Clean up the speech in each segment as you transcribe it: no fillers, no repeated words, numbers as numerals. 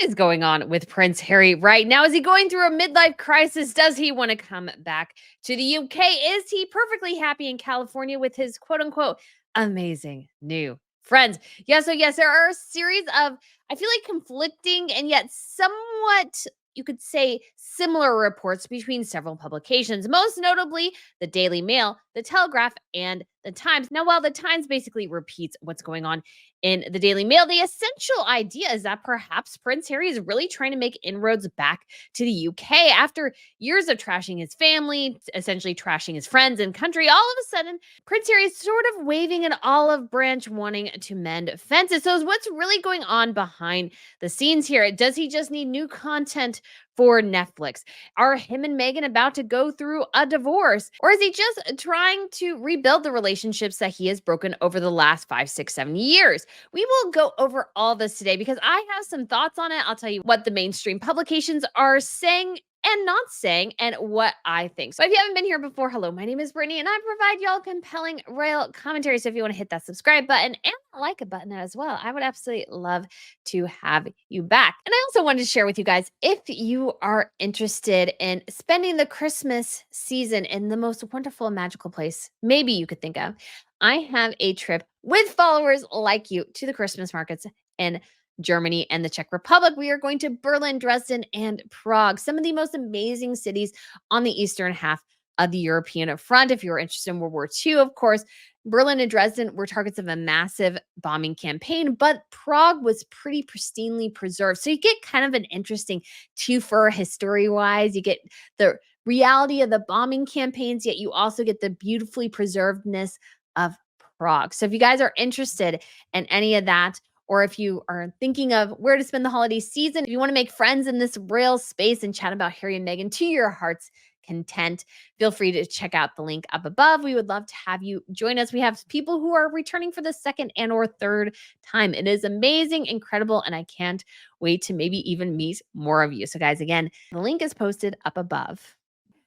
is going on with Prince Harry right now? Is he going through a midlife crisis? Does he want to come back to the UK? Is he perfectly happy in California with his quote unquote amazing new friends? Yeah, so yes, there are a series of, I feel like, conflicting and yet somewhat, you could say, similar reports between several publications, most notably the Daily Mail, the Telegraph, and the Times. Now, while the Times basically repeats what's going on in the Daily Mail, the essential idea is that perhaps Prince Harry is really trying to make inroads back to the UK after years of trashing his family, essentially trashing his friends and country. All of a sudden, Prince Harry is sort of waving an olive branch, wanting to mend fences. So, what's really going on behind the scenes here? Does he just need new content for Netflix? Are him and Meghan about to go through a divorce? Or is he just trying to rebuild the relationships that he has broken over the last 5, 6, 7 years? We will go over all this today because I have some thoughts on it. I'll tell you what the mainstream publications are saying and not saying, and what I think. So if you haven't been here before, hello, my name is Brittany, and I provide y'all compelling royal commentary. So if you want to hit that subscribe button and like a button as well, I would absolutely love to have you back. And I also wanted to share with you guys, if you are interested in spending the Christmas season in the most wonderful, magical place maybe you could think of, I have a trip with followers like you to the Christmas markets in Germany and the Czech Republic. We are going to Berlin, Dresden, and Prague, some of the most amazing cities on the eastern half of the European front. If you're interested in World War II, of course, Berlin and Dresden were targets of a massive bombing campaign, but Prague was pretty pristinely preserved. So you get kind of an interesting twofer history-wise. You get the reality of the bombing campaigns, yet you also get the beautifully preservedness of Prague. So if you guys are interested in any of that, or if you are thinking of where to spend the holiday season, if you want to make friends in this royal space and chat about Harry and Meghan to your heart's content, feel free to check out the link up above. We would love to have you join us. We have people who are returning for the second and or third time. It is amazing, incredible, and I can't wait to maybe even meet more of you. So guys, again, the link is posted up above.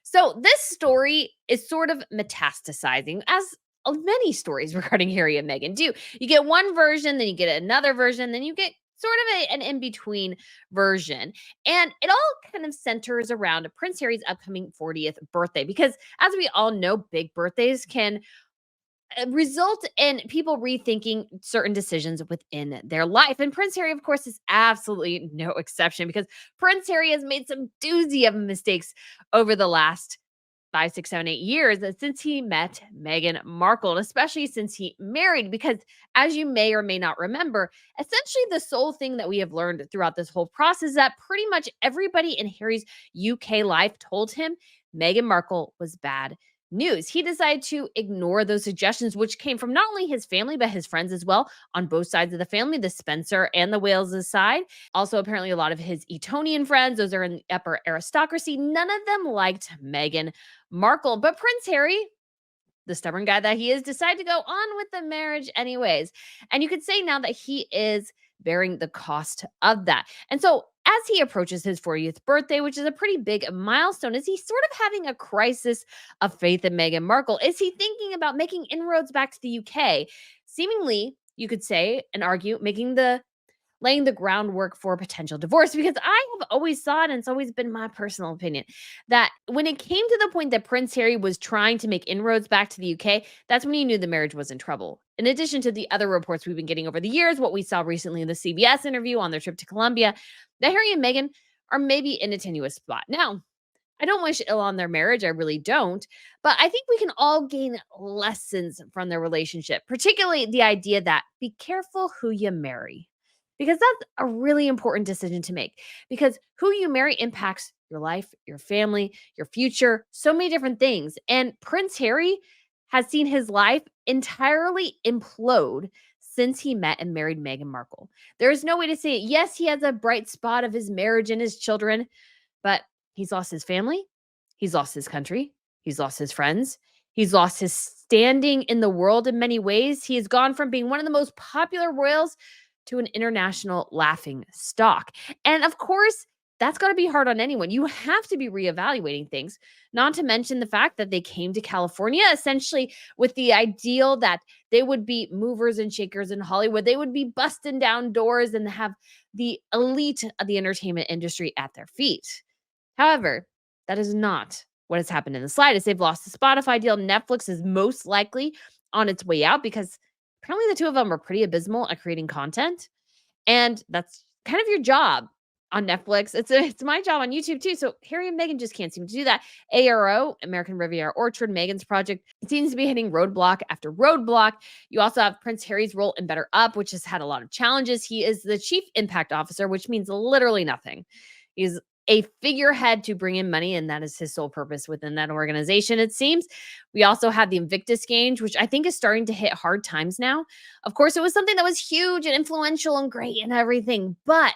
So this story is sort of metastasizing, as many stories regarding Harry and Meghan do. You get one version, then you get another version, then you get sort of an in-between version. And it all kind of centers around Prince Harry's upcoming 40th birthday. Because as we all know, big birthdays can result in people rethinking certain decisions within their life. And Prince Harry, of course, is absolutely no exception, because Prince Harry has made some doozy of mistakes over the last 5, 6, 7, 8 years since he met Meghan Markle, and especially since he married. Because, as you may or may not remember, essentially the sole thing that we have learned throughout this whole process is that pretty much everybody in Harry's UK life told him Meghan Markle was bad news. He decided to ignore those suggestions, which came from not only his family, but his friends as well, on both sides of the family, the Spencer and the Wales side. Also, apparently, a lot of his Etonian friends, those are in the upper aristocracy, none of them liked Meghan Markle. But Prince Harry, the stubborn guy that he is, decided to go on with the marriage anyways. And you could say now that he is bearing the cost of that. And so, as he approaches his 40th birthday, which is a pretty big milestone, is he sort of having a crisis of faith in Meghan Markle? Is he thinking about making inroads back to the UK? Seemingly, you could say and argue, laying the groundwork for a potential divorce. Because I have always thought, and it's always been my personal opinion, that when it came to the point that Prince Harry was trying to make inroads back to the UK, that's when he knew the marriage was in trouble. In addition to the other reports we've been getting over the years, what we saw recently in the CBS interview on their trip to Colombia, that Harry and Meghan are maybe in a tenuous spot. Now, I don't wish ill on their marriage. I really don't. But I think we can all gain lessons from their relationship, particularly the idea that be careful who you marry, because that's a really important decision to make, because who you marry impacts your life, your family, your future, so many different things. And Prince Harry has seen his life entirely implode since he met and married Meghan Markle. There is no way to say it. Yes, he has a bright spot of his marriage and his children, but he's lost his family, he's lost his country, he's lost his friends, he's lost his standing in the world in many ways. He has gone from being one of the most popular royals to an international laughing stock. And of course, that's got to be hard on anyone. You have to be reevaluating things, not to mention the fact that they came to California essentially with the ideal that they would be movers and shakers in Hollywood. They would be busting down doors and have the elite of the entertainment industry at their feet. However, that is not what has happened in the slightest. They've lost the Spotify deal. Netflix is most likely on its way out because apparently the two of them are pretty abysmal at creating content. And that's kind of your job on Netflix. It's my job on YouTube too. So Harry and Meghan just can't seem to do that. ARO, American Riviera Orchard, Meghan's project, it seems to be hitting roadblock after roadblock. You also have Prince Harry's role in Better Up, which has had a lot of challenges. He is the chief impact officer, which means literally nothing. He's a figurehead to bring in money, and that is his sole purpose within that organization, it seems. We also have the Invictus Games, which I think is starting to hit hard times now. Of course, it was something that was huge and influential and great and everything, but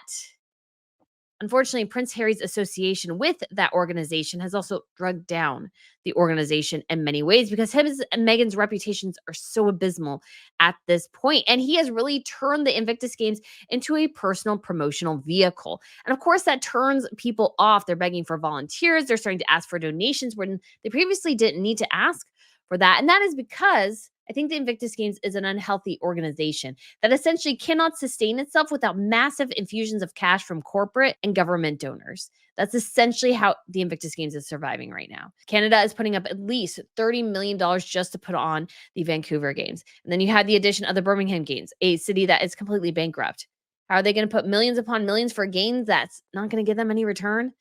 unfortunately, Prince Harry's association with that organization has also drugged down the organization in many ways because his and Meghan's reputations are so abysmal at this point. And he has really turned the Invictus Games into a personal promotional vehicle. And of course, that turns people off. They're begging for volunteers. They're starting to ask for donations when they previously didn't need to ask for that. And that is because I think the Invictus Games is an unhealthy organization that essentially cannot sustain itself without massive infusions of cash from corporate and government donors. That's essentially how the Invictus Games is surviving right now. Canada is putting up at least $30 million just to put on the Vancouver Games. And then you had the addition of the Birmingham Games, a city that is completely bankrupt. How are they going to put millions upon millions for games that's not going to give them any return?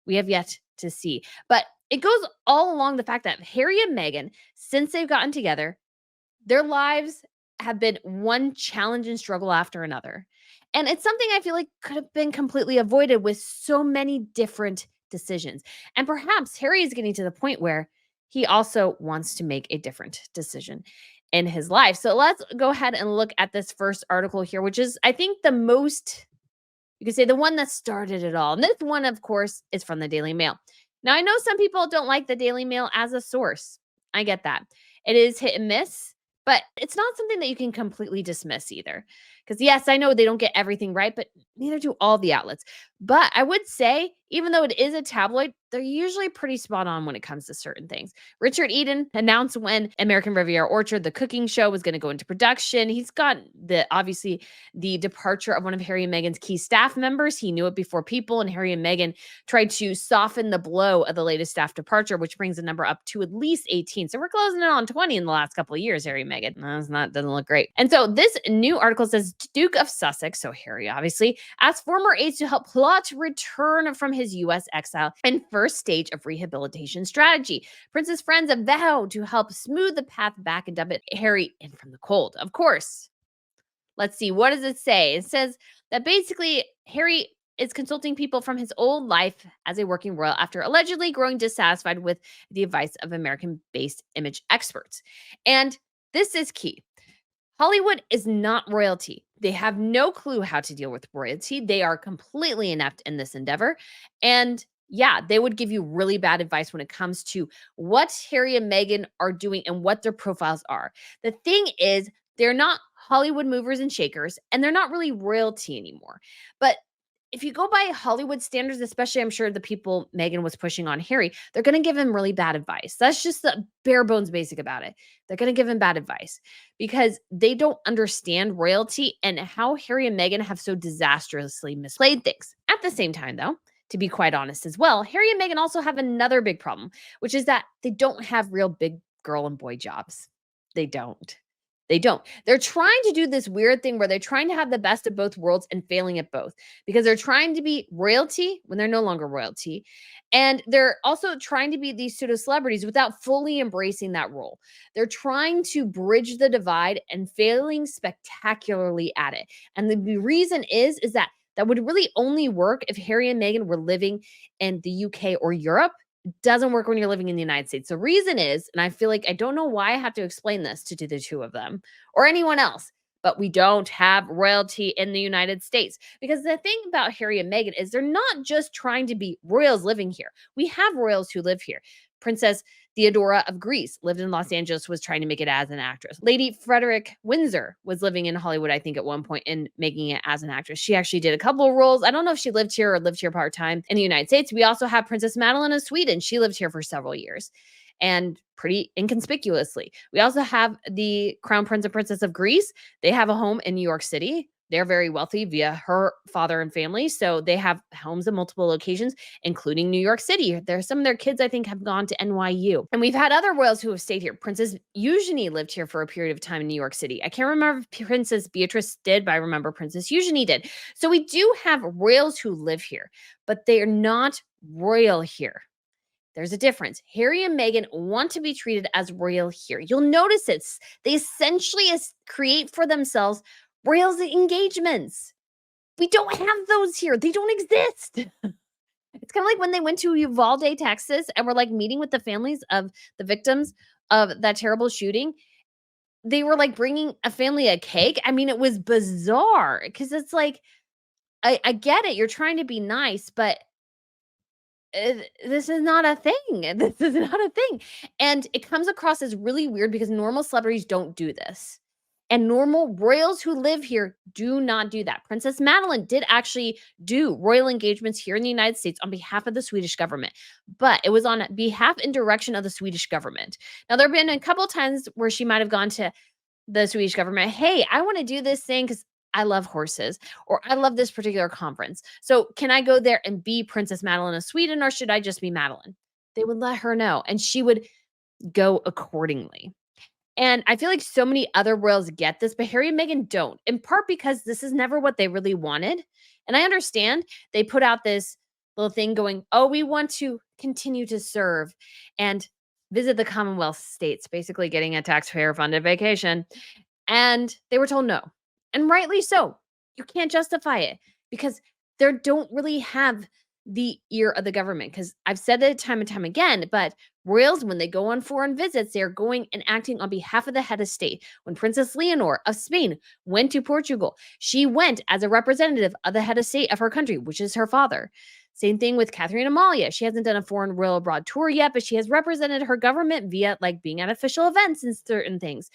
We have yet to see. But it goes all along the fact that Harry and Meghan, since they've gotten together, their lives have been one challenge and struggle after another. And it's something I feel like could have been completely avoided with so many different decisions. And perhaps Harry is getting to the point where he also wants to make a different decision in his life. So let's go ahead and look at this first article here, which is, I think, the most, you could say, the one that started it all. And this one, of course, is from the Daily Mail. Now, I know some people don't like the Daily Mail as a source. I get that. It is hit and miss. But it's not something that you can completely dismiss either. Because, yes, I know they don't get everything right, but neither do all the outlets. But I would say, even though it is a tabloid, they're usually pretty spot on when it comes to certain things. Richard Eden announced when American Riviera Orchard, the cooking show, was going to go into production. He's got obviously the departure of one of Harry and Meghan's key staff members. He knew it before people, and Harry and Meghan tried to soften the blow of the latest staff departure, which brings the number up to at least 18. So we're closing in on 20 in the last couple of years, Harry and Meghan. Doesn't look great. And so this new article says Duke of Sussex, so Harry obviously, asked former aides to help plot return from his U.S. exile and first stage of rehabilitation strategy. Prince's friends have vowed to help smooth the path back and dump Harry in from the cold. Of course. Let's see. What does it say? It says that basically Harry is consulting people from his old life as a working royal after allegedly growing dissatisfied with the advice of American-based image experts. And this is key. Hollywood is not royalty. They have no clue how to deal with royalty. They are completely inept in this endeavor. And yeah, they would give you really bad advice when it comes to what Harry and Meghan are doing and what their profiles are. The thing is, they're not Hollywood movers and shakers, and they're not really royalty anymore. But if you go by Hollywood standards, especially I'm sure the people Meghan was pushing on Harry, they're going to give him really bad advice. That's just the bare bones basic about it. They're going to give him bad advice because they don't understand royalty and how Harry and Meghan have so disastrously misplayed things. At the same time, though, to be quite honest as well, Harry and Meghan also have another big problem, which is that they don't have real big girl and boy jobs. They don't. They don't. They're trying to do this weird thing where they're trying to have the best of both worlds and failing at both because they're trying to be royalty when they're no longer royalty. And they're also trying to be these pseudo celebrities without fully embracing that role. They're trying to bridge the divide and failing spectacularly at it. And the reason is that would really only work if Harry and Meghan were living in the UK or Europe. Doesn't work when you're living in the United States. The reason is, and I feel like I don't know why I have to explain this to the two of them or anyone else, but we don't have royalty in the United States. Because the thing about Harry and Meghan is they're not just trying to be royals living here. We have royals who live here. Princess Theodora of Greece lived in Los Angeles, was trying to make it as an actress. Lady Frederick Windsor was living in Hollywood, I think, at one point and making it as an actress. She actually did a couple of roles. I don't know if she lived here or lived here part-time in the United States. We also have Princess Madeline of Sweden. She lived here for several years and pretty inconspicuously. We also have the Crown Prince and Princess of Greece. They have a home in New York City. They're very wealthy via her father and family. So they have homes in multiple locations, including New York City. There's some of their kids, I think, have gone to NYU. And we've had other royals who have stayed here. Princess Eugenie lived here for a period of time in New York City. I can't remember if Princess Beatrice did, but I remember Princess Eugenie did. So we do have royals who live here, but they're not royal here. There's a difference. Harry and Meghan want to be treated as royal here. You'll notice they essentially create for themselves royals engagements. We don't have those here. They don't exist. It's kind of like when they went to Uvalde, Texas, and were like meeting with the families of the victims of that terrible shooting. They were like bringing a family a cake. I mean, it was bizarre because it's like, I get it. You're trying to be nice, but this is not a thing. This is not a thing. And it comes across as really weird because normal celebrities don't do this. And normal royals who live here do not do that. Princess Madeline did actually do royal engagements here in the United States on behalf of the Swedish government, but it was on behalf and direction of the Swedish government. Now, there have been a couple times where she might have gone to the Swedish government, hey, I want to do this thing because I love horses, or I love this particular conference. So can I go there and be Princess Madeline of Sweden, or should I just be Madeline? They would let her know, and she would go accordingly. And I feel like so many other royals get this, but Harry and Meghan don't, in part because this is never what they really wanted. And I understand they put out this little thing going, oh, we want to continue to serve and visit the Commonwealth states, basically getting a taxpayer funded vacation. And they were told no. And rightly so. You can't justify it because they don't really have the ear of the government. Because I've said it time and time again, but royals, when they go on foreign visits, they're going and acting on behalf of the head of state. When Princess Leonor of Spain went to Portugal, she went as a representative of the head of state of her country, which is her father. Same thing with Catherine Amalia. She hasn't done a foreign royal abroad tour yet, but she has represented her government via like being at official events and certain things.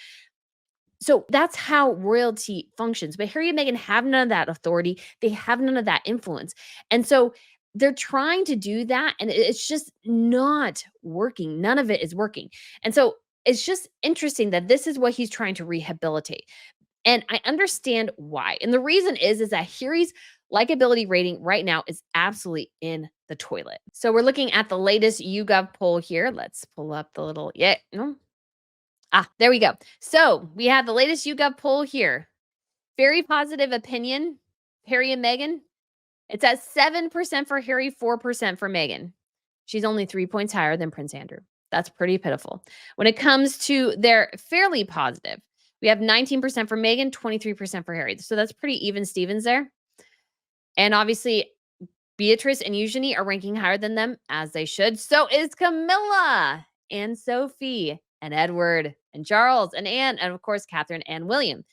So that's how royalty functions. But Harry and Meghan have none of that authority. They have none of that influence. And so they're trying to do that, and it's just not working. None of it is working. And so it's just interesting that this is what he's trying to rehabilitate. And I understand why. And the reason is that Harry's likability rating right now is absolutely in the toilet. So we're looking at the latest YouGov poll here. Let's pull up the little, no. There we go. So we have the latest YouGov poll here. Very positive opinion, Harry and Meghan. It's at 7% for Harry, 4% for Meghan. She's only 3 points higher than Prince Andrew. That's pretty pitiful. When it comes to their fairly positive, we have 19% for Meghan, 23% for Harry. So that's pretty even Stevens there. And obviously, Beatrice and Eugenie are ranking higher than them, as they should. So is Camilla and Sophie and Edward and Charles and Anne, and of course, Catherine and William.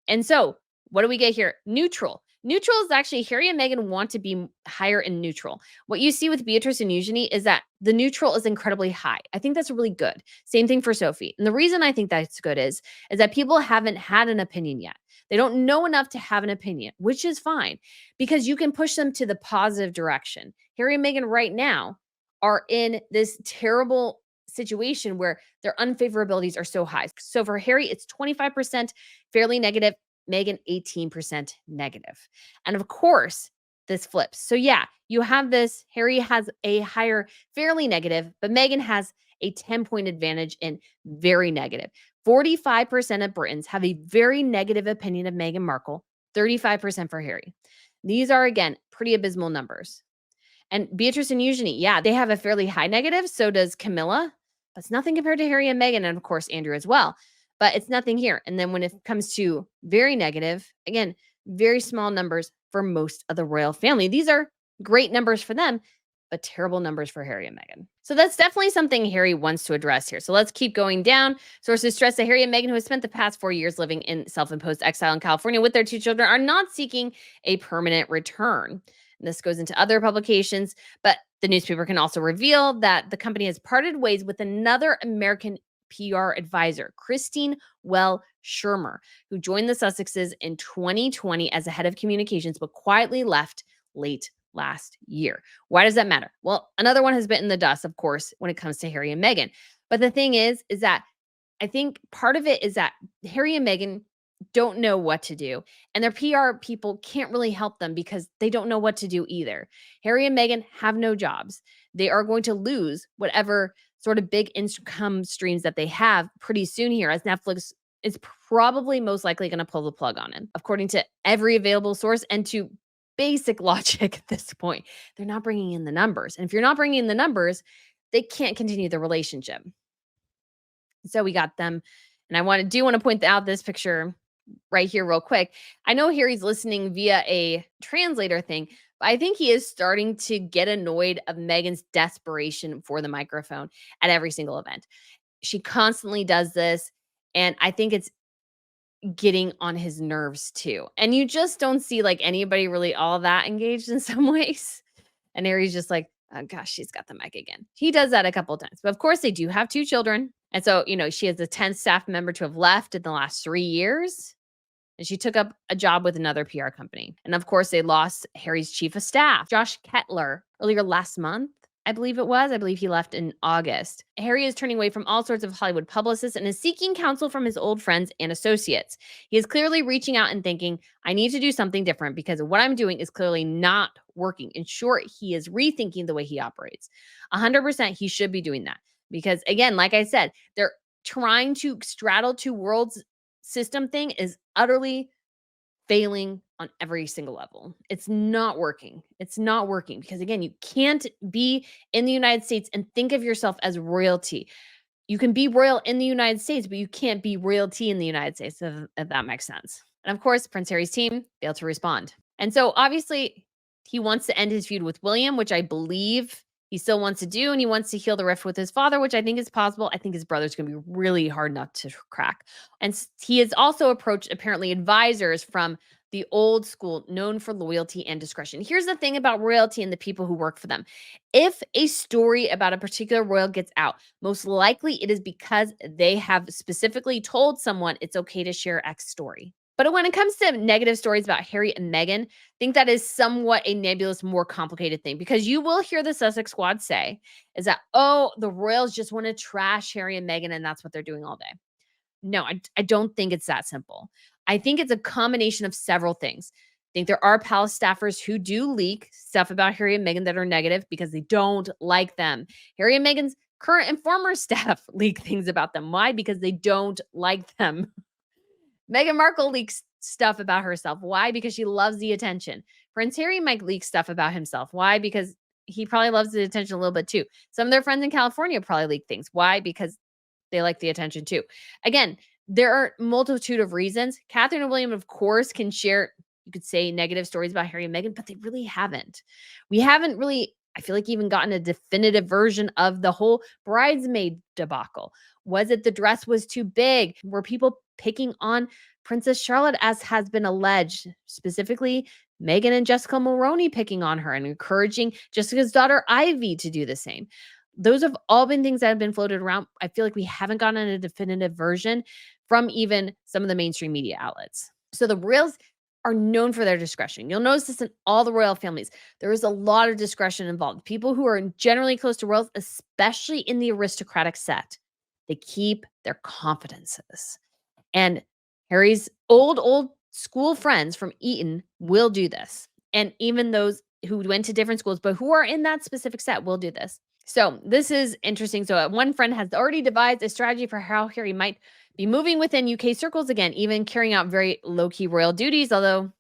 And so what do we get here? Neutral. Neutral is actually Harry and Meghan want to be higher in neutral. What you see with Beatrice and Eugenie is that the neutral is incredibly high. I think that's really good. Same thing for Sophie. And the reason I think that's good is that people haven't had an opinion yet. They don't know enough to have an opinion, which is fine because you can push them to the positive direction. Harry and Meghan right now are in this terrible situation where their unfavorabilities are so high. So for Harry, it's 25% fairly negative, Meghan 18% negative. And of course, this flips. So yeah, you have this, Harry has a higher fairly negative, but Meghan has a 10-point advantage in very negative. 45% of Britons have a very negative opinion of Meghan Markle, 35% for Harry. These are, again, pretty abysmal numbers. And Beatrice and Eugenie, yeah, they have a fairly high negative. So does Camilla. But it's nothing compared to Harry and Meghan, and of course, Andrew as well. But it's nothing here. And then when it comes to very negative, again, very small numbers for most of the royal family. These are great numbers for them, but terrible numbers for Harry and Meghan. So that's definitely something Harry wants to address here. So let's keep going down. Sources stress that Harry and Meghan, who have spent the past 4 years living in self-imposed exile in California with their 2 children, are not seeking a permanent return. And this goes into other publications, but the newspaper can also reveal that the company has parted ways with another American PR advisor, Christine Well Shermer, who joined the Sussexes in 2020 as a head of communications, but quietly left late last year. Why does that matter? Well, another one has bitten the dust, of course, when it comes to Harry and Meghan. But the thing is that I think part of it is that Harry and Meghan don't know what to do, and their PR people can't really help them because they don't know what to do either. Harry and Meghan have no jobs. They are going to lose whatever sort of big income streams that they have pretty soon here, as Netflix is probably most likely going to pull the plug on it, according to every available source and to basic logic at this point. They're not bringing in the numbers. And if you're not bringing in the numbers, they can't continue the relationship. So we got them. And I want to point out this picture right here real quick. I know Harry's listening via a translator thing, but I think he is starting to get annoyed of Meghan's desperation for the microphone at every single event. She constantly does this, and I think it's getting on his nerves too. And you just don't see like anybody really all that engaged in some ways. And Harry's just like, oh gosh, she's got the mic again. He does that a couple of times. But of course, they do have 2 children. And so, she has the 10th staff member to have left in the last 3 years. And she took up a job with another PR company. And of course, they lost Harry's chief of staff, Josh Kettler, earlier last month. I believe it was. I believe he left in August. Harry is turning away from all sorts of Hollywood publicists and is seeking counsel from his old friends and associates. He is clearly reaching out and thinking, I need to do something different because what I'm doing is clearly not working. In short, he is rethinking the way he operates. 100% he should be doing that. Because again, like I said, they're trying to straddle 2 worlds system thing is utterly failing on every single level. It's not working. It's not working because again, you can't be in the United States and think of yourself as royalty. You can be royal in the United States, but you can't be royalty in the United States, if that makes sense. And of course, Prince Harry's team failed to respond. And so obviously, he wants to end his feud with William, which I believe he still wants to do, and he wants to heal the rift with his father, which I think is possible. I think his brother's going to be really hard not to crack. And he has also approached apparently advisors from the old school known for loyalty and discretion. Here's the thing about royalty and the people who work for them. If a story about a particular royal gets out, most likely it is because they have specifically told someone it's okay to share X story. But when it comes to negative stories about Harry and Meghan, I think that is somewhat a nebulous, more complicated thing because you will hear the Sussex squad say is that, oh, the royals just want to trash Harry and Meghan and that's what they're doing all day. No, I don't think it's that simple. I think it's a combination of several things. I think there are palace staffers who do leak stuff about Harry and Meghan that are negative because they don't like them. Harry and Meghan's current and former staff leak things about them. Why? Because they don't like them. Meghan Markle leaks stuff about herself. Why? Because she loves the attention. Prince Harry might leak stuff about himself. Why? Because he probably loves the attention a little bit too. Some of their friends in California probably leak things. Why? Because they like the attention too. Again, there are multitude of reasons. Catherine and William, of course, can share, you could say, negative stories about Harry and Meghan, but they really haven't. We haven't really, I feel like, even gotten a definitive version of the whole bridesmaid debacle. Was it the dress was too big? Were people picking on Princess Charlotte, as has been alleged, specifically Meghan and Jessica Mulroney picking on her and encouraging Jessica's daughter Ivy to do the same? Those have all been things that have been floated around. I feel like we haven't gotten a definitive version from even some of the mainstream media outlets. So the royals are known for their discretion. You'll notice this in all the royal families. There is a lot of discretion involved. People who are generally close to royals, especially in the aristocratic set, they keep their confidences. And Harry's old school friends from Eton will do this. And even those who went to different schools, but who are in that specific set will do this. So this is interesting. So one friend has already devised a strategy for how Harry might be moving within UK circles again, even carrying out very low-key royal duties, although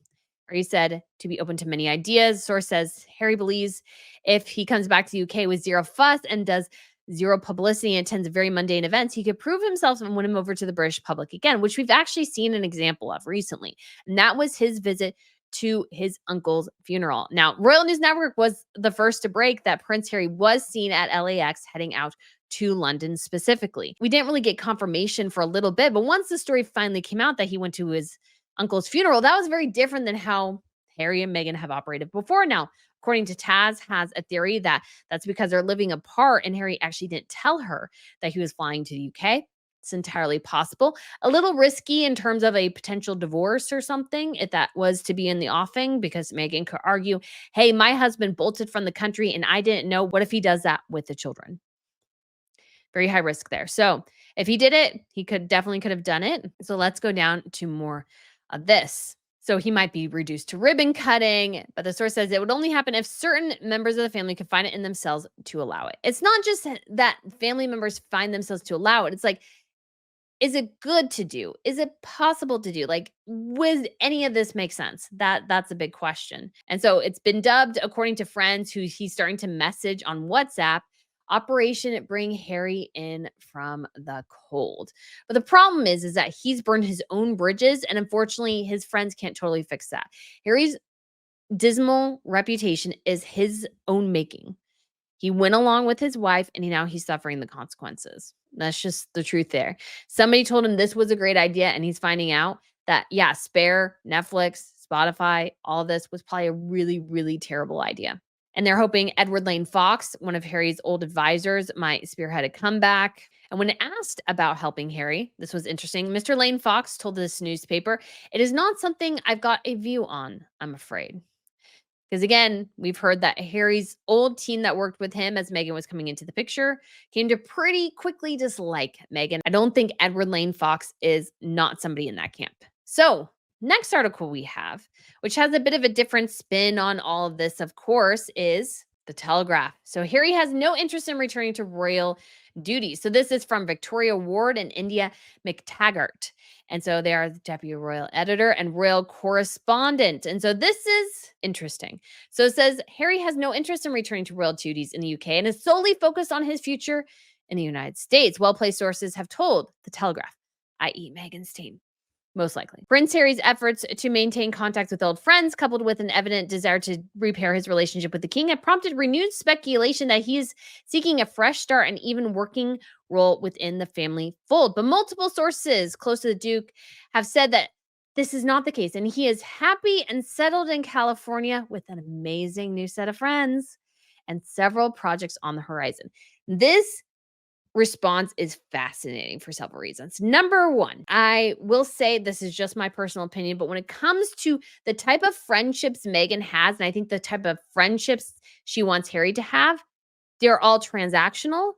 Harry said to be open to many ideas. Source says Harry believes if he comes back to the UK with zero fuss and does zero publicity and attends very mundane events, he could prove himself and win him over to the British public again, which we've actually seen an example of recently. And that was his visit to his uncle's funeral. Now, Royal News Network was the first to break that Prince Harry was seen at LAX heading out to London specifically. We didn't really get confirmation for a little bit, but once the story finally came out that he went to his uncle's funeral, that was very different than how Harry and Meghan have operated before. Now, According to Taz, has a theory that that's because they're living apart and Harry actually didn't tell her that he was flying to the UK. It's entirely possible. A little risky in terms of a potential divorce or something, if that was to be in the offing, because Meghan could argue, hey, my husband bolted from the country and I didn't know. What if he does that with the children? Very high risk there. So if he did it, he could have done it. So let's go down to more of this. So he might be reduced to ribbon cutting, but the source says it would only happen if certain members of the family could find it in themselves to allow it. It's not just that family members find themselves to allow it. It's like, is it good to do? Is it possible to do? Like, would any of this make sense? That's a big question. And so it's been dubbed, according to friends who he's starting to message on WhatsApp, Operation Bring Harry In from the Cold. But the problem is that he's burned his own bridges, and unfortunately, his friends can't totally fix that. Harry's dismal reputation is his own making. He went along with his wife, and he's suffering the consequences. That's just the truth there. Somebody told him this was a great idea, and he's finding out that, yeah, Spare, Netflix, Spotify, all this was probably a really, really terrible idea. And they're hoping Edward Lane Fox, one of Harry's old advisors, might spearhead a comeback. And when asked about helping Harry, this was interesting. Mr. Lane Fox told this newspaper, "It is not something I've got a view on, I'm afraid." Because again, we've heard that Harry's old team that worked with him as Meghan was coming into the picture came to pretty quickly dislike Meghan. I don't think Edward Lane Fox is not somebody in that camp. So, next article we have, which has a bit of a different spin on all of this, of course, is the Telegraph. So, Harry has no interest in returning to royal duties. So, this is from Victoria Ward and India McTaggart. And so they are the deputy royal editor and royal correspondent. And so this is interesting. So it says Harry has no interest in returning to royal duties in the UK and is solely focused on his future in the United States. Well-placed sources have told the Telegraph, i.e. Meghan's team. Most likely. Prince Harry's efforts to maintain contact with old friends, coupled with an evident desire to repair his relationship with the king, have prompted renewed speculation that he is seeking a fresh start and even working role within the family fold. But multiple sources close to the Duke have said that this is not the case, and he is happy and settled in California with an amazing new set of friends and several projects on the horizon. This response is fascinating for several reasons. Number one, I will say this is just my personal opinion, but when it comes to the type of friendships Meghan has, and I think the type of friendships she wants Harry to have, they're all transactional,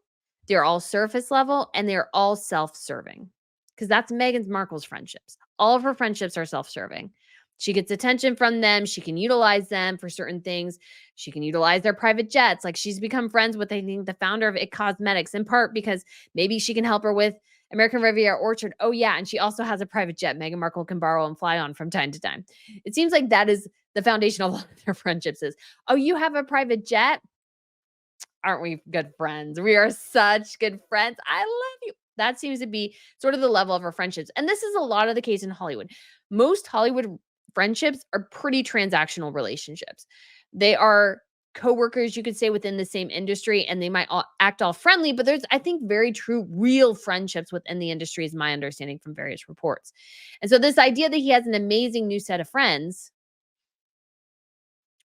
they're all surface level, and they're all self-serving. Because that's Meghan Markle's friendships. All of her friendships are self-serving. She gets attention from them. She can utilize them for certain things. She can utilize their private jets. Like she's become friends with, I think, the founder of IT Cosmetics, in part because maybe she can help her with American Riviera Orchard. Oh, yeah. And she also has a private jet Meghan Markle can borrow and fly on from time to time. It seems like that is the foundation of a lot of their friendships is, oh, you have a private jet? Aren't we good friends? We are such good friends. I love you. That seems to be sort of the level of our friendships. And this is a lot of the case in Hollywood. Most Hollywood friendships are pretty transactional relationships. They are coworkers, you could say, within the same industry, and they might act all friendly, but there's, I think, very true, real friendships within the industry, is my understanding from various reports. And so this idea that he has an amazing new set of friends,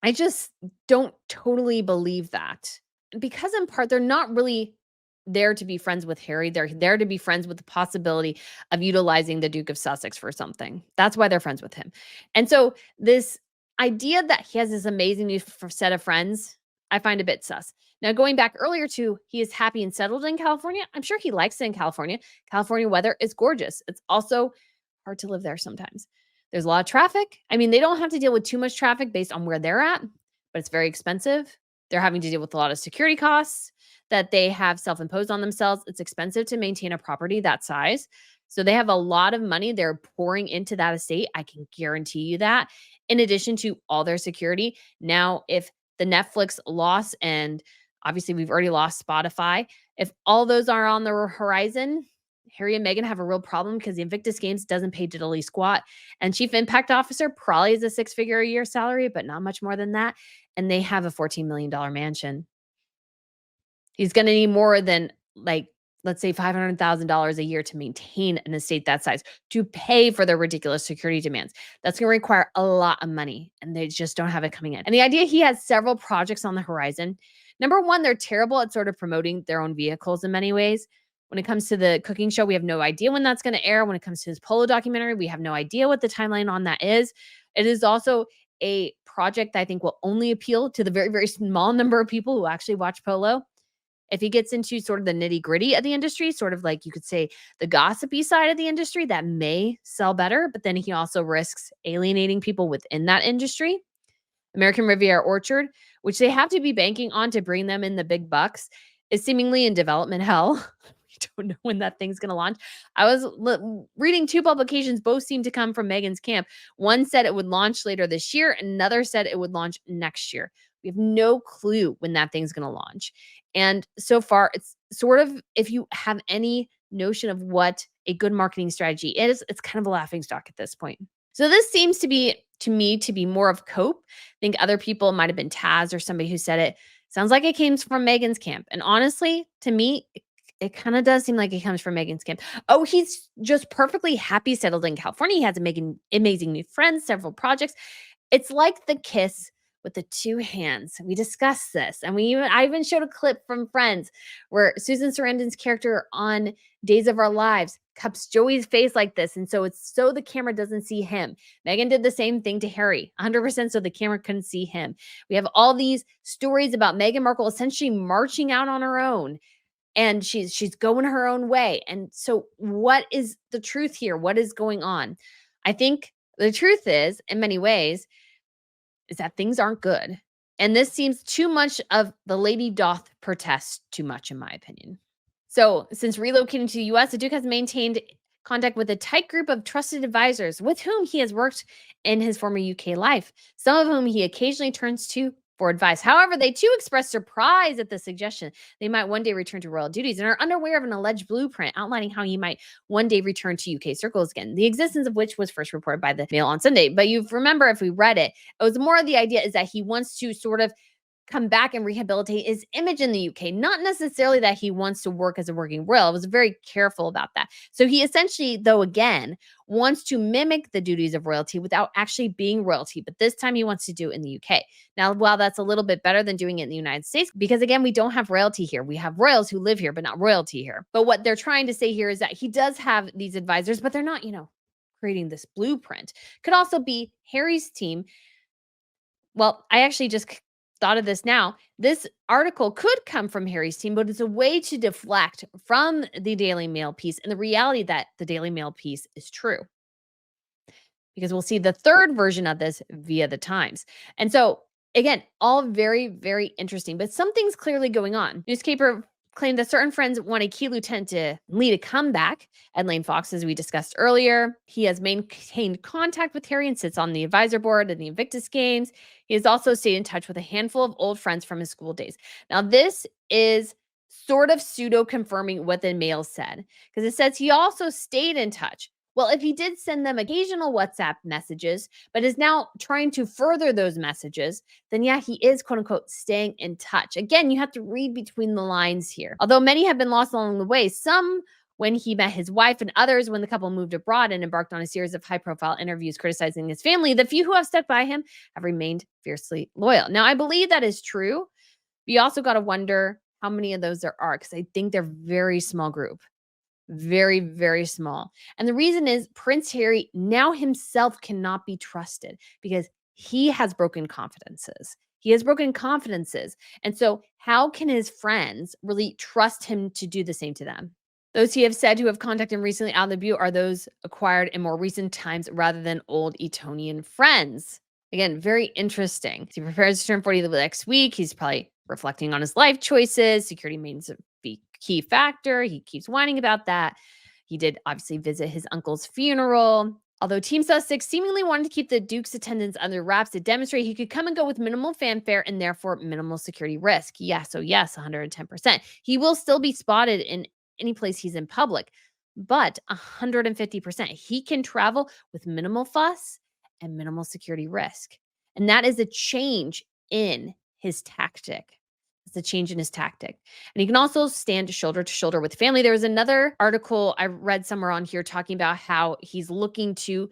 I just don't totally believe that. Because in part, they're not really there to be friends with Harry. They're there to be friends with the possibility of utilizing the Duke of Sussex for something. That's why they're friends with him. And so this idea that he has this amazing new set of friends, I find a bit sus. Now, going back earlier to he is happy and settled in California, I'm sure he likes it in California. California weather is gorgeous. It's also hard to live there sometimes. There's a lot of traffic. I mean, they don't have to deal with too much traffic based on where they're at, but it's very expensive. They're having to deal with a lot of security costs that they have self-imposed on themselves. It's expensive to maintain a property that size. So they have a lot of money they're pouring into that estate. I can guarantee you that. In addition to all their security. Now, if the Netflix loss, and obviously we've already lost Spotify, if all those are on the horizon, Harry and Meghan have a real problem because the Invictus Games doesn't pay diddly squat. And Chief Impact Officer probably is a six-figure a year salary, but not much more than that. And they have a $14 million mansion. He's going to need more than like let's say $500,000 a year to maintain an estate that size, to pay for their ridiculous security demands. That's going to require a lot of money, and they just don't have it coming in. And the idea he has several projects on the horizon. Number one, they're terrible at sort of promoting their own vehicles in many ways. When it comes to the cooking show, we have no idea when that's going to air. When it comes to his polo documentary, we have no idea what the timeline on that is. It is also a project that I think will only appeal to the very, very small number of people who actually watch polo. If he gets into sort of the nitty-gritty of the industry, sort of like you could say the gossipy side of the industry, that may sell better, but then he also risks alienating people within that industry. American Riviera Orchard, which they have to be banking on to bring them in the big bucks, is seemingly in development hell. We don't know when that thing's going to launch. I was reading two publications, both seem to come from Megan's camp. One said it would launch later this year, another said it would launch next year. We have no clue when that thing's going to launch. And so far, it's sort of, if you have any notion of what a good marketing strategy is, it's kind of a laughing stock at this point. So this seems to be, to me, to be more of cope. I think other people might have been Taz or somebody who said it. Sounds like it came from Megan's camp. And honestly, to me, it kind of does seem like it comes from Megan's camp. Oh, he's just perfectly happy settled in California. He has amazing new friends, several projects. It's like the kiss with the two hands. We discussed this, and I even showed a clip from Friends where Susan Sarandon's character on Days of Our Lives cups Joey's face like this, and so it's so the camera doesn't see him. Megan did the same thing to Harry, 100% so the camera couldn't see him. We have all these stories about Meghan Markle essentially marching out on her own, and she's going her own way. And so what is the truth here? What is going on? I think the truth is, in many ways, is that things aren't good. And this seems too much of the lady doth protest too much, in my opinion. So, since relocating to the US, the Duke has maintained contact with a tight group of trusted advisors with whom he has worked in his former UK life, some of whom he occasionally turns to for advice. However, they too express surprise at the suggestion they might one day return to royal duties and are unaware of an alleged blueprint outlining how he might one day return to UK circles again, the existence of which was first reported by the Mail on Sunday. But you remember, if we read it, it was more of the idea is that he wants to sort of come back and rehabilitate his image in the UK, not necessarily that he wants to work as a working royal. I was very careful about that. So he essentially, though, again, wants to mimic the duties of royalty without actually being royalty, but this time he wants to do it in the UK. Now, while that's a little bit better than doing it in the United States, because again, we don't have royalty here. We have royals who live here, but not royalty here. But what they're trying to say here is that he does have these advisors, but they're not, creating this blueprint. Could also be Harry's team. Well, I actually just thought of this now. This article could come from Harry's team, but it's a way to deflect from the Daily Mail piece and the reality that the Daily Mail piece is true. Because we'll see the third version of this via the Times. And so, again, all very, very interesting, but something's clearly going on. Newspaper claimed that certain friends want a key lieutenant to lead a comeback. Ed Lane Fox, as we discussed earlier, he has maintained contact with Harry and sits on the advisor board in the Invictus Games. He has also stayed in touch with a handful of old friends from his school days. Now, this is sort of pseudo confirming what the Mail said, because it says he also stayed in touch. Well, if he did send them occasional WhatsApp messages, but is now trying to further those messages, then yeah, he is, quote unquote, staying in touch. Again, you have to read between the lines here. Although many have been lost along the way, some when he met his wife and others when the couple moved abroad and embarked on a series of high-profile interviews criticizing his family, the few who have stuck by him have remained fiercely loyal. Now, I believe that is true. But you also got to wonder how many of those there are, because I think they're a very small group. Very, very small. And the reason is Prince Harry now himself cannot be trusted because he has broken confidences. He has broken confidences. And so how can his friends really trust him to do the same to them? Those he have said who have contacted him recently out of the blue are those acquired in more recent times rather than old Etonian friends. Again, very interesting. He prepares to turn 40 the next week. He's probably reflecting on his life choices. Security remains a key factor. He keeps whining about that. He did obviously visit his uncle's funeral. Although Team Sussex seemingly wanted to keep the Duke's attendance under wraps to demonstrate he could come and go with minimal fanfare and therefore minimal security risk. Yeah, so yes, 110%. He will still be spotted in any place he's in public, but 150%. He can travel with minimal fuss and minimal security risk. And that is a change in his tactic. It's a change in his tactic. And he can also stand shoulder to shoulder with family. There was another article I read somewhere on here talking about how he's looking to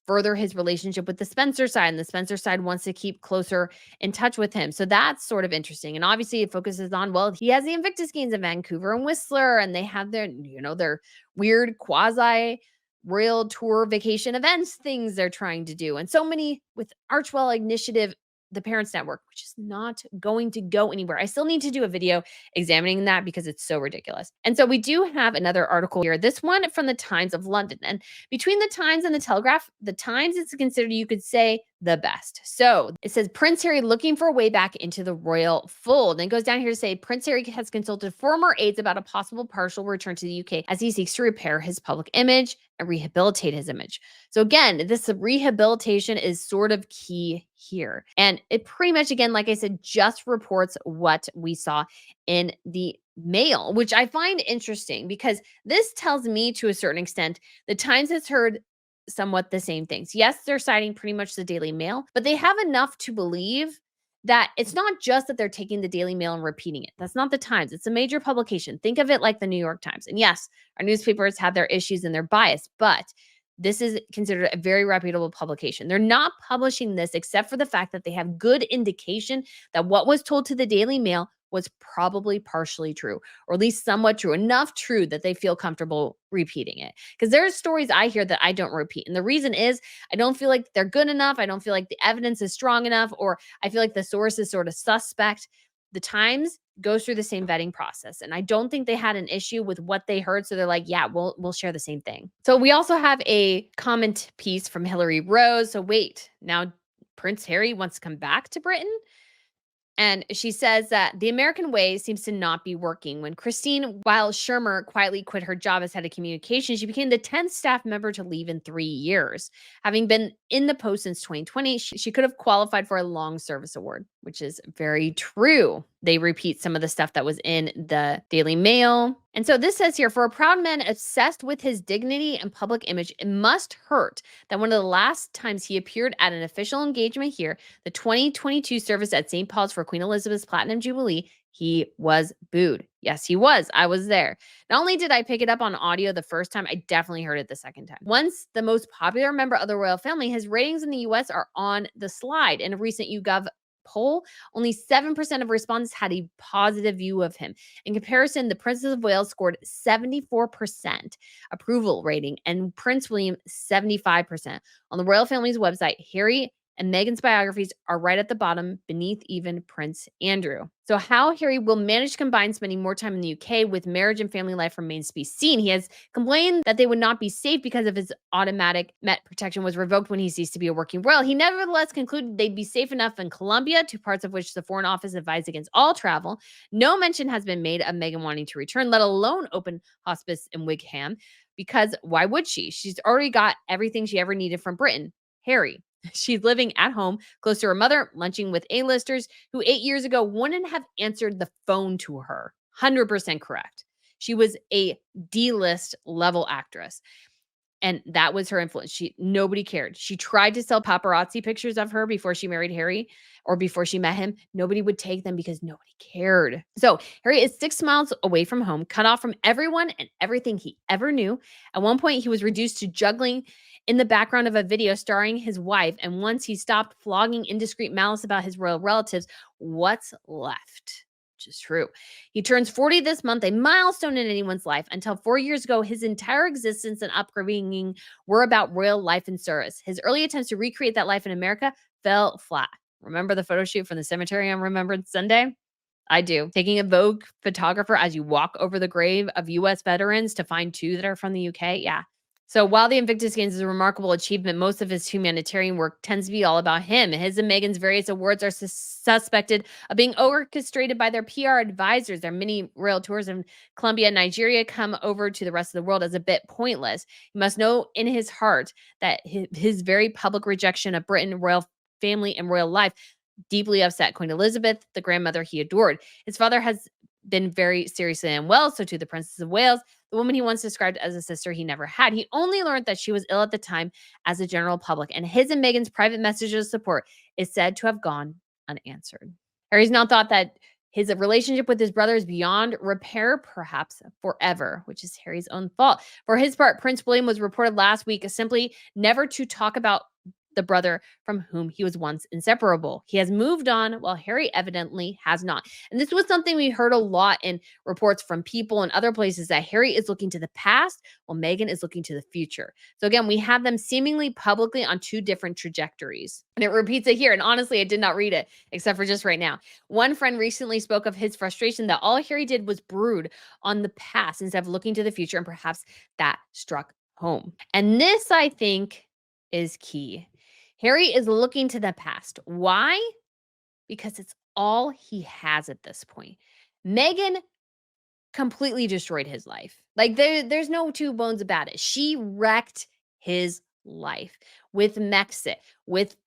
further his relationship with the Spencer side, and the Spencer side wants to keep closer in touch with him. So that's sort of interesting. And obviously it focuses on, well, he has the Invictus Games in Vancouver and Whistler, and they have their weird quasi royal tour vacation events things they're trying to do. And so many with Archwell Initiative, the Parents Network, which is not going to go anywhere. I still need to do a video examining that because it's so ridiculous. And so we do have another article here, this one from the Times of London. And between the Times and the Telegraph, the Times is considered, you could say, the best. So it says Prince Harry looking for a way back into the royal fold. And it goes down here to say Prince Harry has consulted former aides about a possible partial return to the UK as he seeks to repair his public image and rehabilitate his image. So again, this rehabilitation is sort of key here. And it pretty much, again, like I said, just reports what we saw in the Mail, which I find interesting because this tells me to a certain extent the Times has heard somewhat the same things. Yes, they're citing pretty much the Daily Mail, but they have enough to believe that it's not just that they're taking the Daily Mail and repeating it. That's not the Times. It's a major publication. Think of it like the New York Times. And yes, our newspapers have their issues and their bias, but this is considered a very reputable publication. They're not publishing this except for the fact that they have good indication that what was told to the Daily Mail was probably partially true, or at least somewhat true, enough true that they feel comfortable repeating it. Because there are stories I hear that I don't repeat. And the reason is I don't feel like they're good enough. I don't feel like the evidence is strong enough, or I feel like the source is sort of suspect. The Times goes through the same vetting process. And I don't think they had an issue with what they heard. So they're like, yeah, we'll share the same thing. So we also have a comment piece from Hillary Rose. So wait, now Prince Harry wants to come back to Britain? And she says that the American way seems to not be working. When Christine Weil Shermer quietly quit her job as head of communications, she became the 10th staff member to leave in 3 years. Having been in the post since 2020, she could have qualified for a long service award, which is very true. They repeat some of the stuff that was in the Daily Mail. And so this says here, for a proud man obsessed with his dignity and public image, it must hurt that one of the last times he appeared at an official engagement here, the 2022 service at St. Paul's for Queen Elizabeth's Platinum Jubilee, he was booed. Yes, he was. I was there. Not only did I pick it up on audio the first time, I definitely heard it the second time. Once the most popular member of the royal family, his ratings in the US are on the slide. In a recent YouGov poll, only 7% of respondents had a positive view of him. In comparison, the Princess of Wales scored 74% approval rating and Prince William 75%. On the royal family's website, Harry and Meghan's biographies are right at the bottom beneath even Prince Andrew. So how Harry will manage to combine spending more time in the UK with marriage and family life remains to be seen. He has complained that they would not be safe because of his automatic Met protection was revoked when he ceased to be a working royal. He nevertheless concluded they'd be safe enough in Colombia, two parts of which the Foreign Office advised against all travel. No mention has been made of Meghan wanting to return, let alone open hospice in Wigham, because why would she? She's already got everything she ever needed from Britain. Harry. She's living at home, close to her mother, lunching with A-listers who 8 years ago wouldn't have answered the phone to her. 100% correct. She was a D-list level actress. And that was her influence. Nobody cared. She tried to sell paparazzi pictures of her before she married Harry or before she met him. Nobody would take them because nobody cared. So Harry is 6 miles away from home, cut off from everyone and everything he ever knew. At one point, he was reduced to juggling in the background of a video starring his wife. And once he stopped flogging indiscreet malice about his royal relatives, what's left? Which is true. He turns 40 this month, a milestone in anyone's life. Until 4 years ago, his entire existence and upbringing were about royal life and service. His early attempts to recreate that life in America fell flat. Remember the photo shoot from the cemetery on Remembrance Sunday? I do. Taking a Vogue photographer as you walk over the grave of U.S. veterans to find 2 that are from the U.K. Yeah. So while the Invictus Games is a remarkable achievement, most of his humanitarian work tends to be all about him. His and Meghan's various awards are suspected of being orchestrated by their PR advisors. Their mini royal tours in Colombia and Nigeria come over to the rest of the world as a bit pointless. He must know in his heart that his very public rejection of Britain, royal family, and royal life deeply upset Queen Elizabeth, the grandmother he adored. His father has been very seriously unwell, so too the Princess of Wales, the woman he once described as a sister he never had. He only learned that she was ill at the time as a general public, and his and Meghan's private message of support is said to have gone unanswered. Harry's now thought that His relationship with his brother is beyond repair, perhaps forever, which is Harry's own fault. For his part, Prince William was reported last week as simply never to talk about the brother from whom he was once inseparable. He has moved on while Harry evidently has not. And this was something we heard a lot in reports from people and other places, that Harry is looking to the past while Meghan is looking to the future. So again, we have them seemingly publicly on two different trajectories. And it repeats it here. And honestly, I did not read it except for just right now. One friend recently spoke of his frustration that all Harry did was brood on the past instead of looking to the future, and perhaps that struck home. And this, I think, is key. Harry is looking to the past. Why? Because it's all he has at this point. Meghan completely destroyed his life. Like there's no two bones about it. She wrecked his life with Mexit, with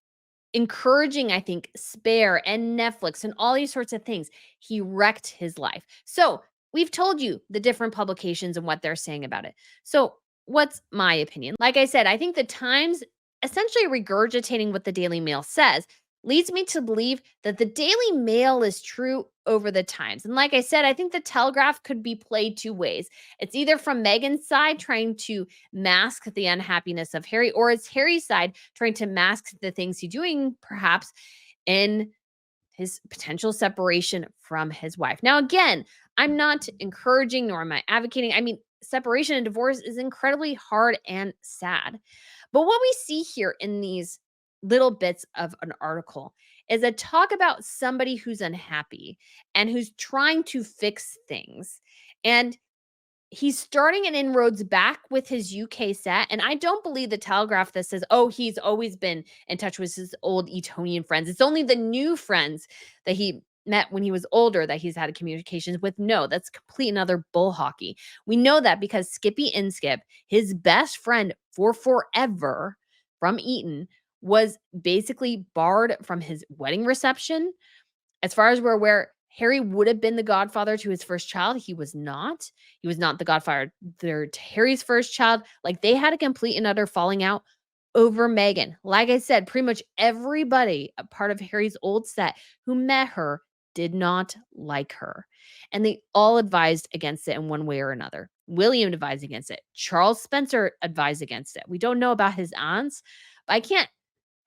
encouraging, I think, Spare and Netflix and all these sorts of things. He wrecked his life. So we've told you the different publications and what they're saying about it. So what's my opinion? Like I said, I think the Times essentially regurgitating what the Daily Mail says leads me to believe that the Daily Mail is true over the Times. And like I said, I think the Telegraph could be played two ways. It's either from Meghan's side trying to mask the unhappiness of Harry, or it's Harry's side trying to mask the things he's doing, perhaps in his potential separation from his wife. Now, again, I'm not encouraging nor am I advocating. I mean, separation and divorce is incredibly hard and sad. But what we see here in these little bits of an article is a talk about somebody who's unhappy and who's trying to fix things. And he's starting an inroads back with his UK set. And I don't believe the Telegraph that says, oh, he's always been in touch with his old Etonian friends. It's only the new friends that he met when he was older that he's had communications with. No, that's complete and utter bull hockey. We know that because Skippy Inskip, his best friend for forever from Eton, was basically barred from his wedding reception. As far as we're aware, Harry would have been the godfather to his first child. He was not. He was not the godfather to Harry's first child. Like, they had a complete and utter falling out over Meghan. Like I said, pretty much everybody, a part of Harry's old set who met her, did not like her. And they all advised against it in one way or another. William advised against it. Charles Spencer advised against it. We don't know about his aunts, but I can't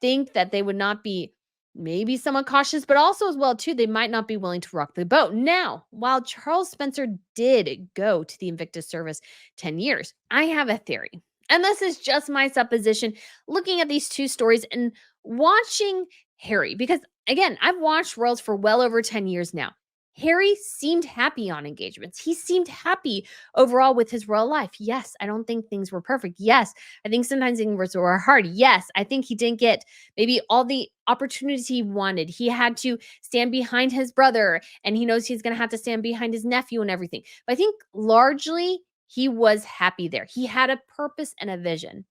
think that they would not be maybe somewhat cautious, but also as well too, they might not be willing to rock the boat. Now, while Charles Spencer did go to the Invictus service 10 years, I have a theory. And this is just my supposition looking at these two stories and watching Harry, because again, I've watched Royals for well over 10 years now. Harry seemed happy on engagements. He seemed happy overall with his royal life. Yes, I don't think things were perfect. Yes, I think sometimes things were hard. Yes, I think he didn't get maybe all the opportunities he wanted. He had to stand behind his brother, and he knows he's going to have to stand behind his nephew and everything. But I think largely he was happy there. He had a purpose and a vision.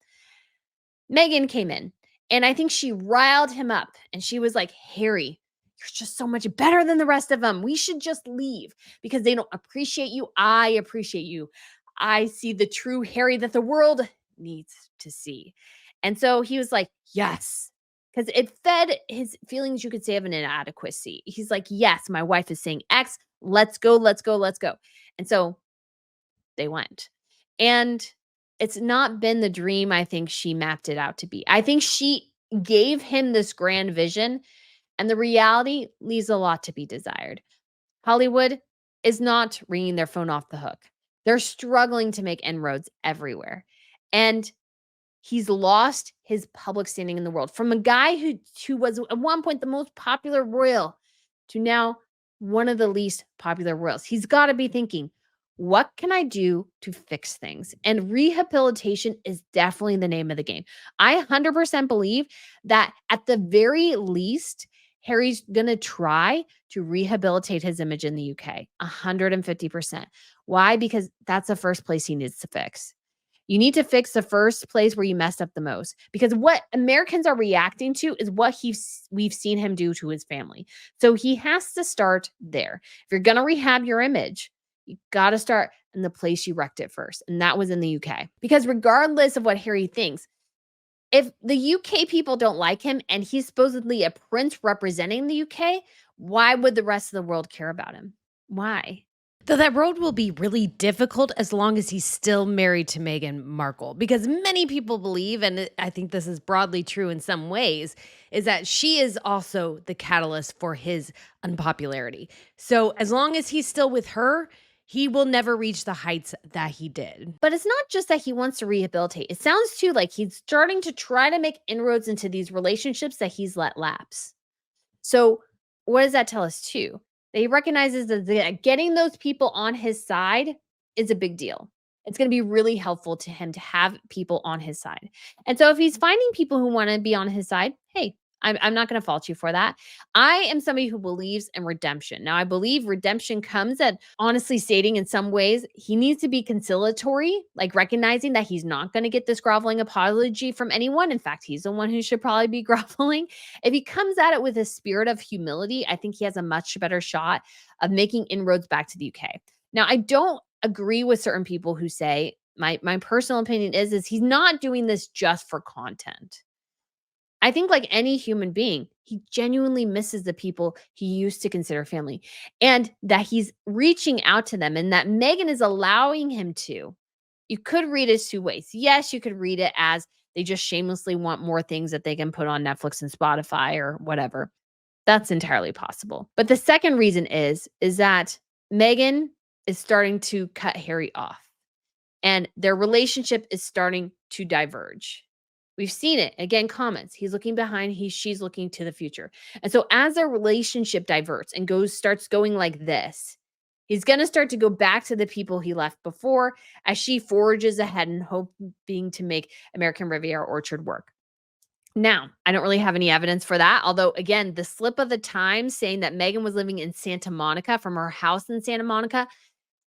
Meghan came in, and I think she riled him up, and she was like, Harry, you're just so much better than the rest of them. We should just leave because they don't appreciate you. I appreciate you. I see the true Harry that the world needs to see. And so he was like, yes, because it fed his feelings, you could say, of an inadequacy. He's like, yes, my wife is saying X. Let's go, let's go, let's go. And so they went. And it's not been the dream I think she mapped it out to be. I think she gave him this grand vision, and the reality leaves a lot to be desired. Hollywood is not ringing their phone off the hook. They're struggling to make inroads everywhere. And he's lost his public standing in the world from a guy who was at one point the most popular royal to now one of the least popular royals. He's got to be thinking, what can I do to fix things? And rehabilitation is definitely the name of the game. I 100% believe that at the very least, Harry's going to try to rehabilitate his image in the UK. 150%. Why? Because that's the first place he needs to fix. You need to fix the first place where you messed up the most, because what Americans are reacting to is what we've seen him do to his family. So he has to start there. If you're going to rehab your image, you got to start in the place you wrecked it first. And that was in the UK. Because regardless of what Harry thinks, If the UK people don't like him and he's supposedly a prince representing the UK, why would the rest of the world care about him? Why? Though that road will be really difficult as long as he's still married to Meghan Markle, because many people believe, and I think this is broadly true in some ways, is that she is also the catalyst for his unpopularity. So as long as he's still with her, he will never reach the heights that he did. But it's not just that he wants to rehabilitate. It sounds too like he's starting to try to make inroads into these relationships that he's let lapse. So, what does that tell us too? That he recognizes that getting those people on his side is a big deal. It's going to be really helpful to him to have people on his side. And so, if he's finding people who want to be on his side, hey, I'm not going to fault you for that. I am somebody who believes in redemption. Now, I believe redemption comes at honestly stating in some ways he needs to be conciliatory, like recognizing that he's not going to get this groveling apology from anyone. In fact, he's the one who should probably be groveling. If he comes at it with a spirit of humility, I think he has a much better shot of making inroads back to the UK. Now, I don't agree with certain people who say my personal opinion is he's not doing this just for content. I think like any human being, he genuinely misses the people he used to consider family and that he's reaching out to them and that Megan is allowing him to. You could read it 2 ways. Yes, you could read it as they just shamelessly want more things that they can put on Netflix and Spotify or whatever. That's entirely possible. But the second reason is that Megan is starting to cut Harry off and their relationship is starting to diverge. We've seen it. Again, comments. He's looking behind, she's looking to the future. And so as their relationship diverts and starts going like this, he's going to start to go back to the people he left before as she forges ahead and hoping to make American Riviera Orchard work. Now, I don't really have any evidence for that. Although, again, the slip of the time saying that Megan was living in Santa Monica from her house in Santa Monica,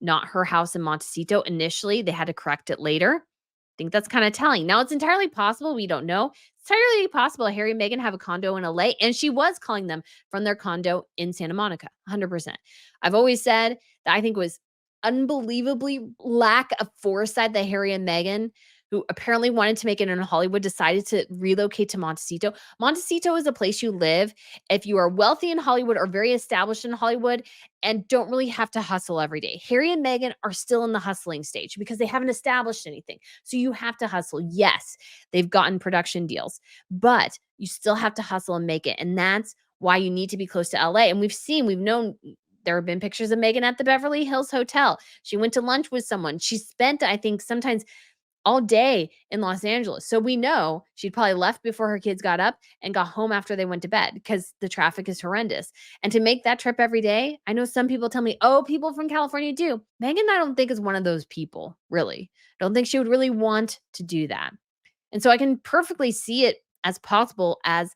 not her house in Montecito initially, they had to correct it later. I think that's kind of telling. Now, it's entirely possible. We don't know. It's entirely possible Harry and Meghan have a condo in LA, and she was calling them from their condo in Santa Monica, 100%. I've always said that I think was unbelievably lack of foresight that Harry and Meghan, who apparently wanted to make it in Hollywood, decided to relocate to Montecito. Montecito is a place you live if you are wealthy in Hollywood or very established in Hollywood and don't really have to hustle every day. Harry and Meghan are still in the hustling stage because they haven't established anything. So you have to hustle. Yes, they've gotten production deals, but you still have to hustle and make it. And that's why you need to be close to LA. And we've known there have been pictures of Meghan at the Beverly Hills Hotel. She went to lunch with someone. She spent, I think, sometimes all day in Los Angeles. So we know she'd probably left before her kids got up and got home after they went to bed because the traffic is horrendous. And to make that trip every day, I know some people tell me, oh, people from California do. Megan, I don't think is one of those people, really. I don't think she would really want to do that. And so I can perfectly see it as possible as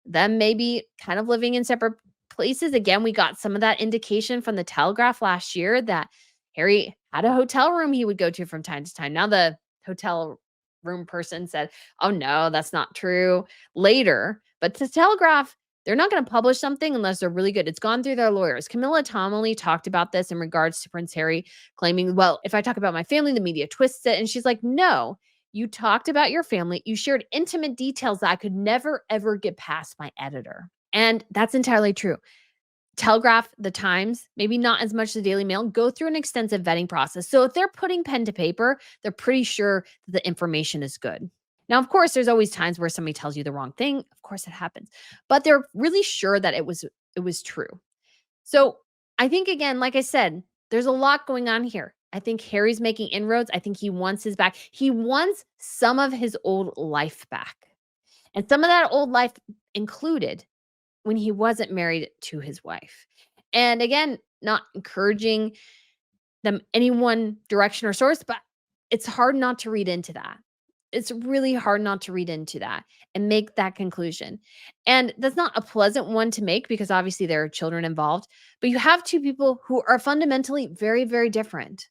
them maybe kind of living in separate places. Again, we got some of that indication from the Telegraph last year that Harry had a hotel room he would go to from time to time. Now the hotel room person said, "Oh no, that's not true." Later, but the Telegraph, they're not going to publish something unless they're really good. It's gone through their lawyers. Camilla Tominey talked about this in regards to Prince Harry claiming, "Well, if I talk about my family, the media twists it." And she's like, "No, you talked about your family. You shared intimate details that I could never ever get past my editor." And that's entirely true. Telegraph, the Times, maybe not as much the Daily Mail, go through an extensive vetting process. So if they're putting pen to paper, they're pretty sure that the information is good. Now, of course, there's always times where somebody tells you the wrong thing. Of course, it happens. But they're really sure that it was true. So I think again, like I said, there's a lot going on here. I think Harry's making inroads. I think he wants his back. He wants some of his old life back. And some of that old life included when he wasn't married to his wife. And again, not encouraging them any one direction or source, but it's hard not to read into that. It's really hard not to read into that and make that conclusion. And that's not a pleasant one to make because obviously there are children involved, but you have two people who are fundamentally very, very different.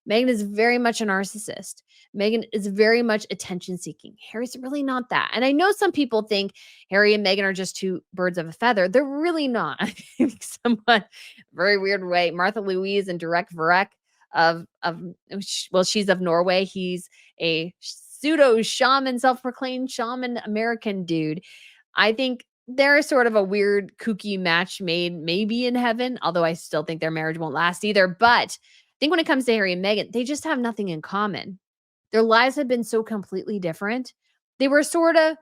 Megan is very much a narcissist. Megan is very much attention seeking. Harry's really not that. And I know some people think Harry and Megan are just two birds of a feather. They're really not. I think somewhat very weird way. Martha Louise and Derek Varek of well, she's of Norway. He's a pseudo shaman, self-proclaimed shaman American dude. I think they're sort of a weird, kooky match made maybe in heaven, although I still think their marriage won't last either. But I think when it comes to Harry and Meghan, they just have nothing in common. Their lives have been so completely different. They were sort of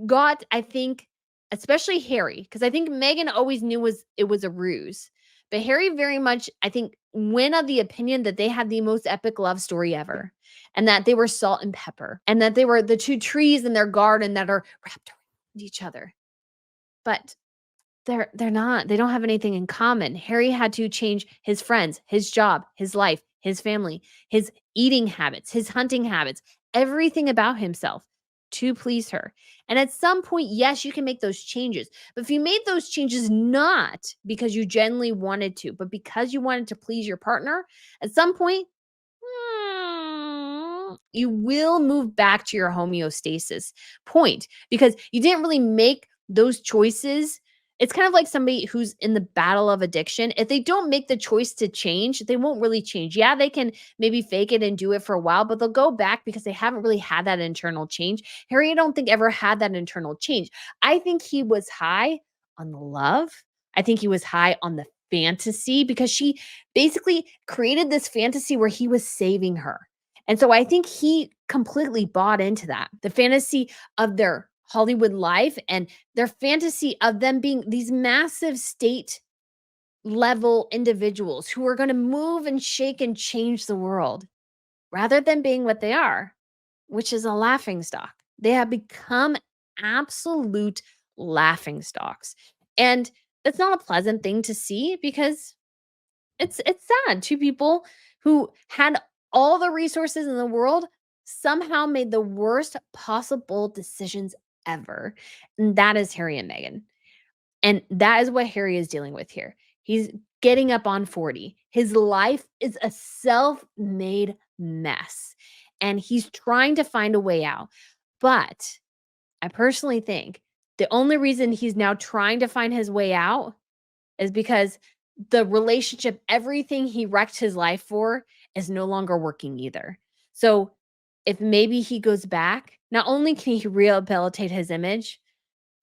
got, I think, especially Harry, because I think Meghan always knew it was a ruse. But Harry very much, I think, went of the opinion that they had the most epic love story ever, and that they were salt and pepper, and that they were the two trees in their garden that are wrapped around each other. But they're not. They don't have anything in common. Harry had to change his friends, his job, his life, his family, his eating habits, his hunting habits, everything about himself to please her. And at some point, yes, you can make those changes. But if you made those changes not because you genuinely wanted to, but because you wanted to please your partner, at some point, you will move back to your homeostasis point because you didn't really make those choices. It's kind of like somebody who's in the battle of addiction. If they don't make the choice to change, they won't really change. Yeah, they can maybe fake it and do it for a while, but they'll go back because they haven't really had that internal change. Harry, I don't think ever had that internal change. I think he was high on the love. I think he was high on the fantasy because she basically created this fantasy where he was saving her. And so I think he completely bought into that. The fantasy of their Hollywood life and their fantasy of them being these massive state level individuals who are going to move and shake and change the world rather than being what they are, which is a laughing stock. They have become absolute laughing stocks. And that's not a pleasant thing to see because it's sad. Two people who had all the resources in the world somehow made the worst possible decisions ever. And that is Harry and Meghan. And that is what Harry is dealing with here. He's getting up on 40. His life is a self-made mess. And he's trying to find a way out. But I personally think the only reason he's now trying to find his way out is because the relationship, everything he wrecked his life for, is no longer working either. So if maybe he goes back, not only can he rehabilitate his image,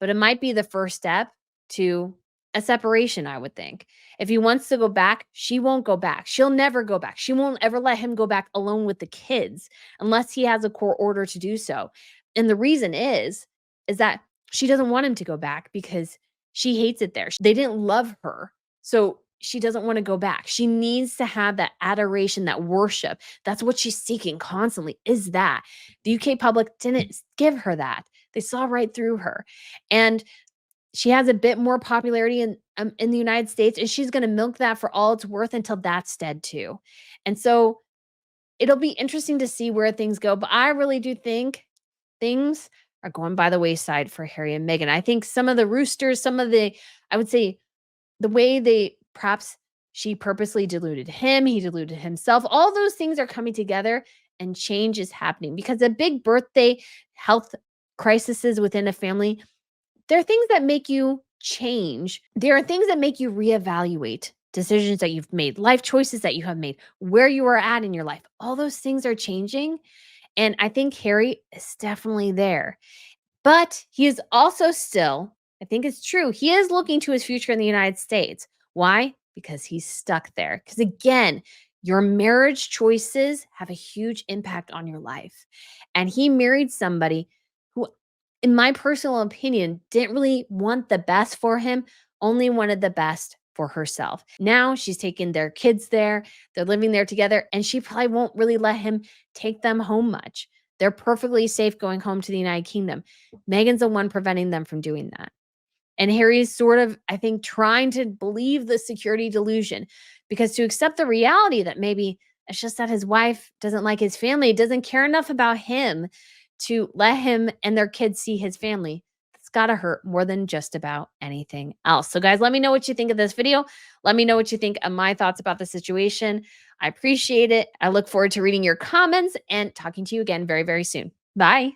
but it might be the first step to a separation, I would think. If he wants to go back, she won't go back. She'll never go back. She won't ever let him go back alone with the kids unless he has a court order to do so. And the reason is that she doesn't want him to go back because she hates it there. They didn't love her. So she doesn't want to go back. She needs to have that adoration, that worship. That's what she's seeking constantly, is that. The UK public didn't give her that. They saw right through her. And she has a bit more popularity in the United States, and she's going to milk that for all it's worth until that's dead too. And so it'll be interesting to see where things go. But I really do think things are going by the wayside for Harry and Meghan. I think some of the roosters, some of the, I would say, the way they perhaps she purposely deluded him, he deluded himself. All those things are coming together and change is happening because a big birthday, health crises within a family, there are things that make you change. There are things that make you reevaluate decisions that you've made, life choices that you have made, where you are at in your life. All those things are changing. And I think Harry is definitely there. But he is also still, I think it's true, he is looking to his future in the United States. Why? Because he's stuck there. Because again, your marriage choices have a huge impact on your life. And he married somebody who, in my personal opinion, didn't really want the best for him, only wanted the best for herself. Now she's taken their kids there, they're living there together, and she probably won't really let him take them home much. They're perfectly safe going home to the United Kingdom. Meghan's the one preventing them from doing that. And Harry's sort of, I think, trying to believe the security delusion because to accept the reality that maybe it's just that his wife doesn't like his family, doesn't care enough about him to let him and their kids see his family. It's got to hurt more than just about anything else. So guys, let me know what you think of this video. Let me know what you think of my thoughts about the situation. I appreciate it. I look forward to reading your comments and talking to you again very, very soon. Bye.